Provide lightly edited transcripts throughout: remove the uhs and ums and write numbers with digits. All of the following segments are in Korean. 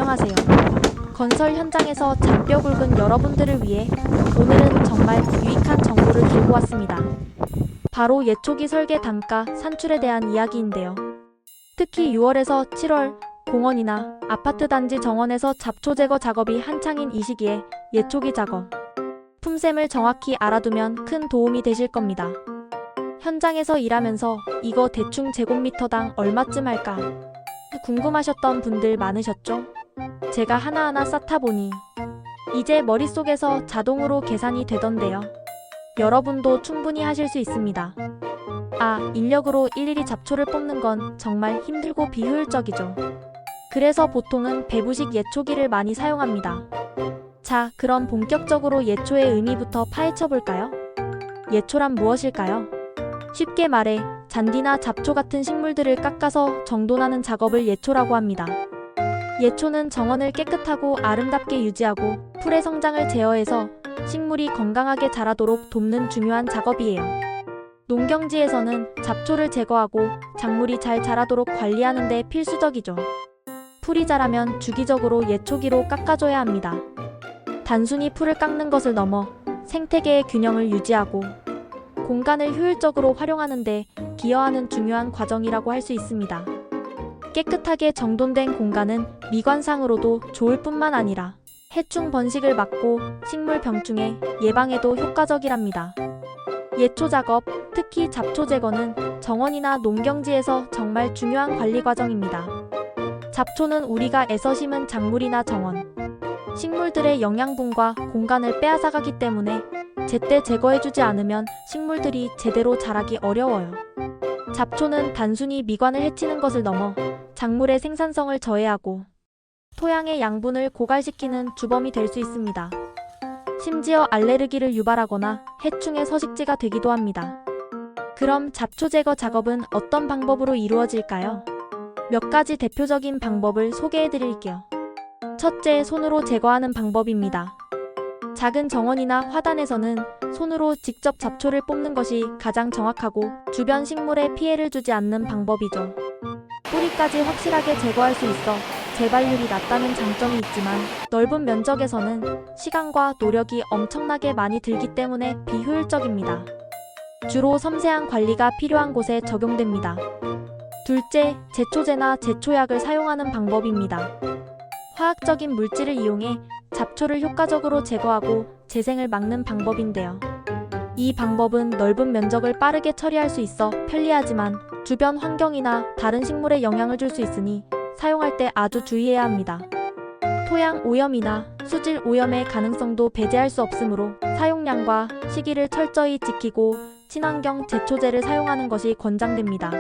안녕하세요. 건설 현장에서 잔뼈 굵은 여러분들을 위해 오늘은 정말 유익한 정보를 들고 왔습니다. 바로 예초기 설계 단가 산출에 대한 이야기인데요. 특히 6월에서 7월 공원이나 아파트 단지 정원에서 잡초 제거 작업이 한창인 이 시기에 예초기 작업 품셈을 정확히 알아두면 큰 도움이 되실 겁니다. 현장에서 일하면서 이거 대충 제곱미터당 얼마쯤 할까 궁금하셨던 분들 많으셨죠? 제가 하나하나 쌓다 보니 이제 머릿속에서 자동으로 계산이 되던데요. 여러분도 충분히 하실 수 있습니다. 인력으로 일일이 잡초를 뽑는 건 정말 힘들고 비효율적이죠. 그래서 보통은 배부식 예초기를 많이 사용합니다. 자, 그럼 본격적으로 예초의 의미부터 파헤쳐 볼까요? 예초란 무엇일까요? 쉽게 말해 잔디나 잡초 같은 식물들을 깎아서 정돈하는 작업을 예초라고 합니다. 예초는 정원을 깨끗하고 아름답게 유지하고 풀의 성장을 제어해서 식물이 건강하게 자라도록 돕는 중요한 작업이에요. 농경지에서는 잡초를 제거하고 작물이 잘 자라도록 관리하는 데 필수적이죠. 풀이 자라면 주기적으로 예초기로 깎아줘야 합니다. 단순히 풀을 깎는 것을 넘어 생태계의 균형을 유지하고 공간을 효율적으로 활용하는 데 기여하는 중요한 과정이라고 할 수 있습니다. 깨끗하게 정돈된 공간은 미관상으로도 좋을 뿐만 아니라 해충 번식을 막고 식물 병충해 예방에도 효과적이랍니다. 예초 작업, 특히 잡초 제거는 정원이나 농경지에서 정말 중요한 관리 과정입니다. 잡초는 우리가 애써 심은 작물이나 정원, 식물들의 영양분과 공간을 빼앗아가기 때문에 제때 제거해주지 않으면 식물들이 제대로 자라기 어려워요. 잡초는 단순히 미관을 해치는 것을 넘어 작물의 생산성을 저해하고 토양의 양분을 고갈시키는 주범이 될 수 있습니다. 심지어 알레르기를 유발하거나 해충의 서식지가 되기도 합니다. 그럼 잡초 제거 작업은 어떤 방법으로 이루어질까요? 몇 가지 대표적인 방법을 소개해 드릴게요. 첫째, 손으로 제거하는 방법입니다. 작은 정원이나 화단에서는 손으로 직접 잡초를 뽑는 것이 가장 정확하고 주변 식물에 피해를 주지 않는 방법이죠. 뿌리까지 확실하게 제거할 수 있어 재발률이 낮다는 장점이 있지만 넓은 면적에서는 시간과 노력이 엄청나게 많이 들기 때문에 비효율적입니다. 주로 섬세한 관리가 필요한 곳에 적용됩니다. 둘째, 제초제나 제초약을 사용하는 방법입니다. 화학적인 물질을 이용해 잡초를 효과적으로 제거하고 재생을 막는 방법인데요. 이 방법은 넓은 면적을 빠르게 처리할 수 있어 편리하지만 주변 환경이나 다른 식물에 영향을 줄 수 있으니 사용할 때 아주 주의해야 합니다. 토양 오염이나 수질 오염의 가능성도 배제할 수 없으므로 사용량과 시기를 철저히 지키고 친환경 제초제를 사용하는 것이 권장됩니다.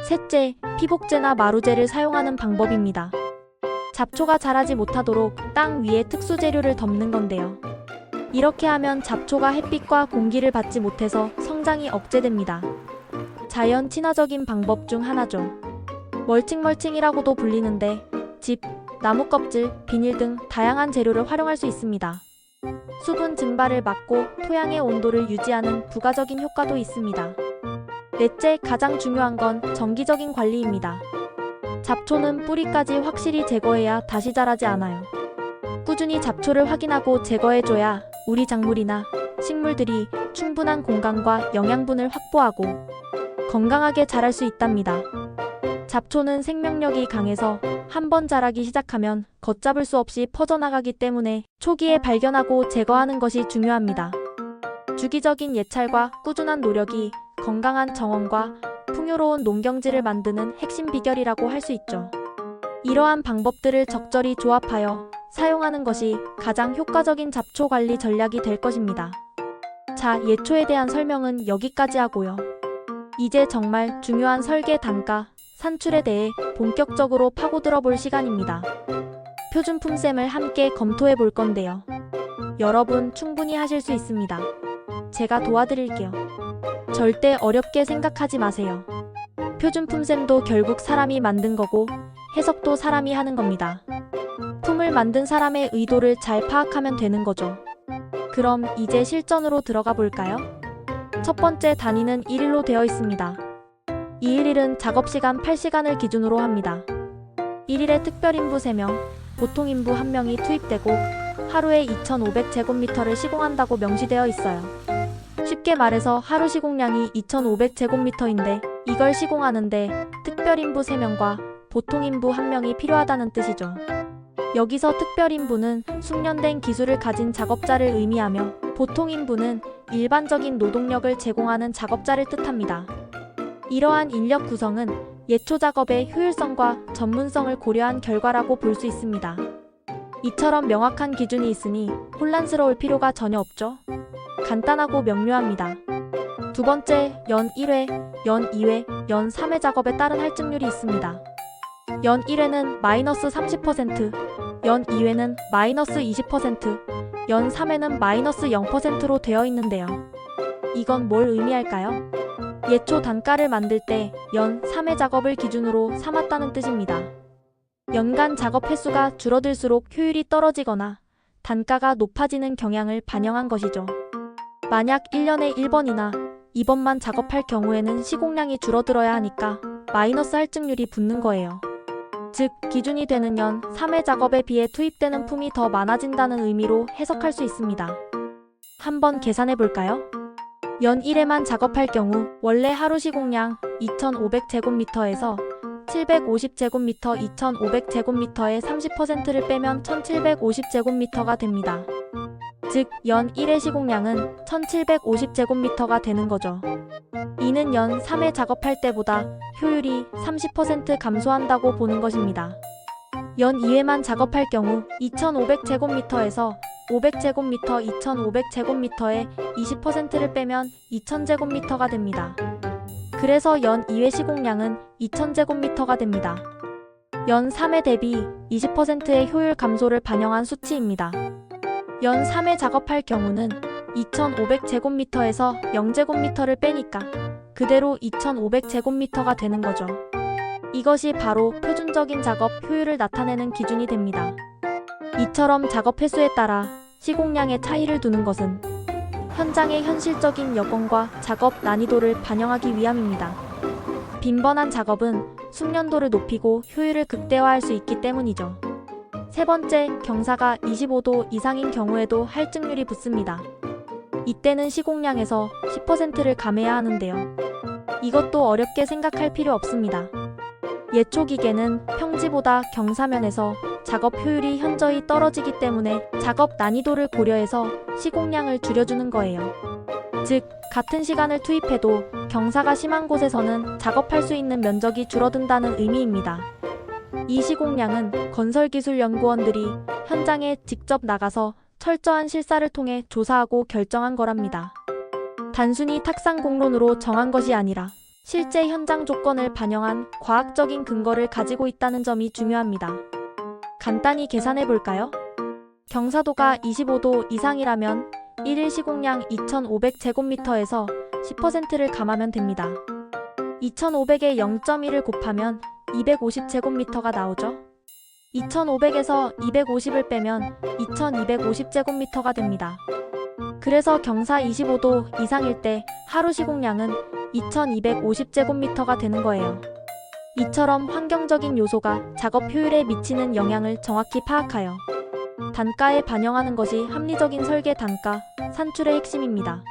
셋째, 피복제나 마루제를 사용하는 방법입니다. 잡초가 자라지 못하도록 땅 위에 특수 재료를 덮는 건데요. 이렇게 하면 잡초가 햇빛과 공기를 받지 못해서 성장이 억제됩니다. 자연 친화적인 방법 중 하나죠. 멀칭이라고도 불리는데 짚, 나무 껍질, 비닐 등 다양한 재료를 활용할 수 있습니다. 수분 증발을 막고 토양의 온도를 유지하는 부가적인 효과도 있습니다. 넷째, 가장 중요한 건 정기적인 관리입니다. 잡초는 뿌리까지 확실히 제거해야 다시 자라지 않아요. 꾸준히 잡초를 확인하고 제거해줘야 우리 작물이나 식물들이 충분한 공간과 영양분을 확보하고 건강하게 자랄 수 있답니다. 잡초는 생명력이 강해서 한번 자라기 시작하면 걷잡을 수 없이 퍼져나가기 때문에 초기에 발견하고 제거하는 것이 중요합니다. 주기적인 예찰과 꾸준한 노력이 건강한 정원과 풍요로운 농경지를 만드는 핵심 비결이라고 할 수 있죠. 이러한 방법들을 적절히 조합하여 사용하는 것이 가장 효과적인 잡초 관리 전략이 될 것입니다. 자, 예초에 대한 설명은 여기까지 하고요. 이제 정말 중요한 설계 단가, 산출에 대해 본격적으로 파고들어 볼 시간입니다. 표준 품셈을 함께 검토해 볼 건데요. 여러분 충분히 하실 수 있습니다. 제가 도와드릴게요. 절대 어렵게 생각하지 마세요. 표준 품셈도 결국 사람이 만든 거고 해석도 사람이 하는 겁니다. 품을 만든 사람의 의도를 잘 파악하면 되는 거죠. 그럼 이제 실전으로 들어가 볼까요? 첫 번째 단위는 1일로 되어 있습니다. 211은 작업시간 8시간을 기준으로 합니다. 1일에 특별인부 3명, 보통 인부 1명이 투입되고 하루에 2,500제곱미터를 시공한다고 명시되어 있어요. 쉽게 말해서 하루 시공량이 2,500제곱미터인데 이걸 시공하는데 특별인부 3명과 보통인부 1명이 필요하다는 뜻이죠. 여기서 특별인부는 숙련된 기술을 가진 작업자를 의미하며 보통인부는 일반적인 노동력을 제공하는 작업자를 뜻합니다. 이러한 인력 구성은 예초 작업의 효율성과 전문성을 고려한 결과라고 볼 수 있습니다. 이처럼 명확한 기준이 있으니 혼란스러울 필요가 전혀 없죠. 간단하고 명료합니다. 두 번째, 연 1회, 연 2회, 연 3회 작업에 따른 할증률이 있습니다. 연 1회는 마이너스 30%, 연 2회는 마이너스 20%, 연 3회는 마이너스 0%로 되어 있는데요. 이건 뭘 의미할까요? 예초 단가를 만들 때 연 3회 작업을 기준으로 삼았다는 뜻입니다. 연간 작업 횟수가 줄어들수록 효율이 떨어지거나 단가가 높아지는 경향을 반영한 것이죠. 만약 1년에 1번이나 2번만 작업할 경우에는 시공량이 줄어들어야 하니까 마이너스 할증률이 붙는 거예요. 즉, 기준이 되는 연 3회 작업에 비해 투입되는 품이 더 많아진다는 의미로 해석할 수 있습니다. 한번 계산해 볼까요? 연 1회만 작업할 경우 원래 하루 시공량 2,500제곱미터에서 750제곱미터 2,500제곱미터의 30%를 빼면 1,750제곱미터가 됩니다. 즉, 연 1회 시공량은 1,750제곱미터가 되는 거죠. 이는 연 3회 작업할 때보다 효율이 30% 감소한다고 보는 것입니다. 연 2회만 작업할 경우 2,500제곱미터에서 500제곱미터 2,500제곱미터의 20%를 빼면 2,000제곱미터가 됩니다. 그래서 연 2회 시공량은 2,000제곱미터가 됩니다. 연 3회 대비 20%의 효율 감소를 반영한 수치입니다. 연 3회 작업할 경우는 2,500제곱미터에서 0제곱미터를 빼니까 그대로 2,500제곱미터가 되는 거죠. 이것이 바로 표준적인 작업 효율을 나타내는 기준이 됩니다. 이처럼 작업 횟수에 따라 시공량의 차이를 두는 것은 현장의 현실적인 여건과 작업 난이도를 반영하기 위함입니다. 빈번한 작업은 숙련도를 높이고 효율을 극대화할 수 있기 때문이죠. 세 번째, 경사가 25도 이상인 경우에도 할증률이 붙습니다. 이때는 시공량에서 10%를 감해야 하는데요. 이것도 어렵게 생각할 필요 없습니다. 예초 기계는 평지보다 경사면에서 작업 효율이 현저히 떨어지기 때문에 작업 난이도를 고려해서 시공량을 줄여주는 거예요. 즉, 같은 시간을 투입해도 경사가 심한 곳에서는 작업할 수 있는 면적이 줄어든다는 의미입니다. 이 시공량은 건설기술연구원들이 현장에 직접 나가서 철저한 실사를 통해 조사하고 결정한 거랍니다. 단순히 탁상공론으로 정한 것이 아니라 실제 현장 조건을 반영한 과학적인 근거를 가지고 있다는 점이 중요합니다. 간단히 계산해 볼까요? 경사도가 25도 이상이라면 1일 시공량 2,500제곱미터에서 10%를 감하면 됩니다. 2,500에 0.1을 곱하면 250제곱미터가 나오죠. 2,500에서 250을 빼면 2,250제곱미터가 됩니다. 그래서 경사 25도 이상일 때 하루 시공량은 2,250제곱미터가 되는 거예요. 이처럼 환경적인 요소가 작업 효율에 미치는 영향을 정확히 파악하여 단가에 반영하는 것이 합리적인 설계 단가, 산출의 핵심입니다.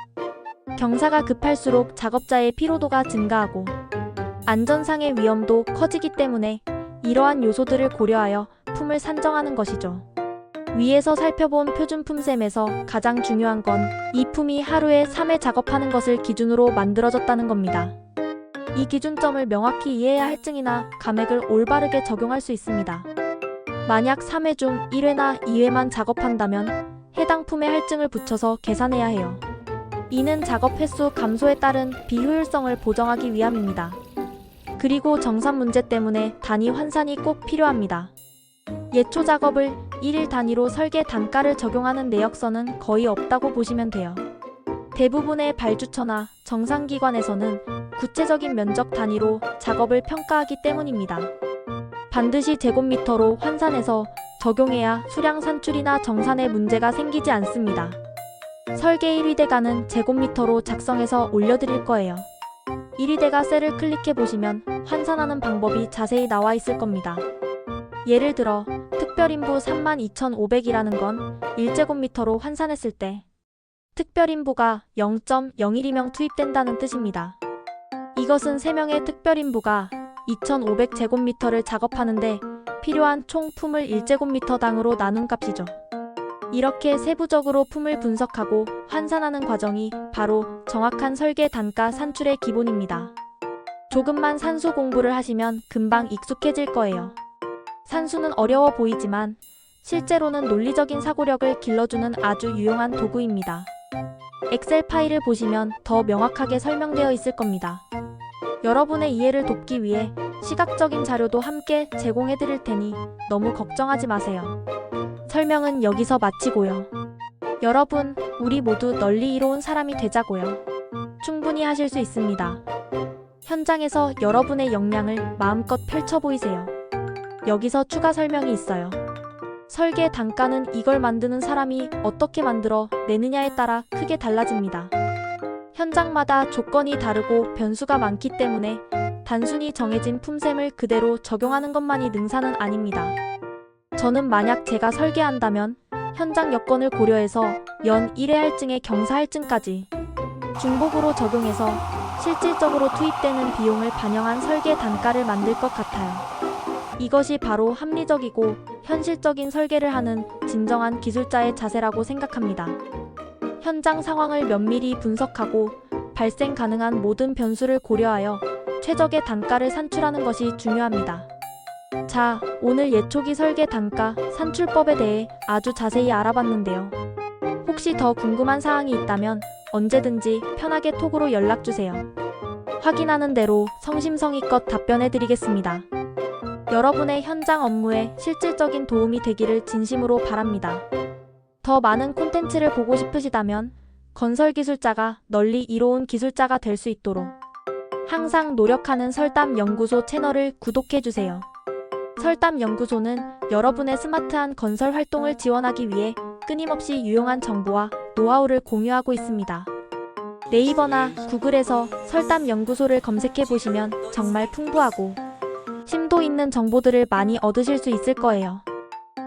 경사가 급할수록 작업자의 피로도가 증가하고 안전상의 위험도 커지기 때문에 이러한 요소들을 고려하여 품을 산정하는 것이죠. 위에서 살펴본 표준품셈에서 가장 중요한 건 이 품이 하루에 3회 작업하는 것을 기준으로 만들어졌다는 겁니다. 이 기준점을 명확히 이해해야 할증이나 감액을 올바르게 적용할 수 있습니다. 만약 3회 중 1회나 2회만 작업한다면 해당 품에 할증을 붙여서 계산해야 해요. 이는 작업 횟수 감소에 따른 비효율성을 보정하기 위함입니다. 그리고 정산 문제 때문에 단위 환산이 꼭 필요합니다. 예초 작업을 1일 단위로 설계 단가를 적용하는 내역서는 거의 없다고 보시면 돼요. 대부분의 발주처나 정상기관에서는 구체적인 면적 단위로 작업을 평가하기 때문입니다. 반드시 제곱미터로 환산해서 적용해야 수량 산출이나 정산에 문제가 생기지 않습니다. 설계 1위대가는 제곱미터로 작성해서 올려드릴 거예요. 1위대가 셀을 클릭해 보시면 환산하는 방법이 자세히 나와 있을 겁니다. 예를 들어 특별인부 32,500이라는 건 1제곱미터로 환산했을 때 특별인부가 0.01명 투입된다는 뜻입니다. 이것은 3명의 특별인부가 2,500제곱미터를 작업하는데 필요한 총 품을 1제곱미터당으로 나눈 값이죠. 이렇게 세부적으로 품을 분석하고 환산하는 과정이 바로 정확한 설계 단가 산출의 기본입니다. 조금만 산수 공부를 하시면 금방 익숙해질 거예요. 산수는 어려워 보이지만 실제로는 논리적인 사고력을 길러주는 아주 유용한 도구입니다. 엑셀 파일을 보시면 더 명확하게 설명되어 있을 겁니다. 여러분의 이해를 돕기 위해 시각적인 자료도 함께 제공해 드릴 테니 너무 걱정하지 마세요. 설명은 여기서 마치고요. 여러분, 우리 모두 널리 이로운 사람이 되자고요. 충분히 하실 수 있습니다. 현장에서 여러분의 역량을 마음껏 펼쳐 보이세요. 여기서 추가 설명이 있어요. 설계 단가는 이걸 만드는 사람이 어떻게 만들어 내느냐에 따라 크게 달라집니다. 현장마다 조건이 다르고 변수가 많기 때문에 단순히 정해진 품셈을 그대로 적용하는 것만이 능사는 아닙니다. 저는 만약 제가 설계한다면 현장 여건을 고려해서 연 1회 할증에 경사 할증까지 중복으로 적용해서 실질적으로 투입되는 비용을 반영한 설계 단가를 만들 것 같아요. 이것이 바로 합리적이고 현실적인 설계를 하는 진정한 기술자의 자세라고 생각합니다. 현장 상황을 면밀히 분석하고 발생 가능한 모든 변수를 고려하여 최적의 단가를 산출하는 것이 중요합니다. 자, 오늘 예초기 설계 단가 산출법에 대해 아주 자세히 알아봤는데요. 혹시 더 궁금한 사항이 있다면 언제든지 편하게 톡으로 연락주세요. 확인하는 대로 성심성의껏 답변해드리겠습니다. 여러분의 현장 업무에 실질적인 도움이 되기를 진심으로 바랍니다. 더 많은 콘텐츠를 보고 싶으시다면 건설기술자가 널리 이로운 기술자가 될 수 있도록 항상 노력하는 설담연구소 채널을 구독해주세요. 설담연구소는 여러분의 스마트한 건설 활동을 지원하기 위해 끊임없이 유용한 정보와 노하우를 공유하고 있습니다. 네이버나 구글에서 설담연구소를 검색해보시면 정말 풍부하고 심도 있는 정보들을 많이 얻으실 수 있을 거예요.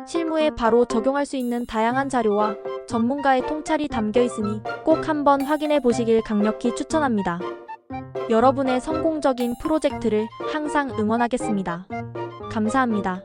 실무에 바로 적용할 수 있는 다양한 자료와 전문가의 통찰이 담겨 있으니 꼭 한번 확인해 보시길 강력히 추천합니다. 여러분의 성공적인 프로젝트를 항상 응원하겠습니다. 감사합니다.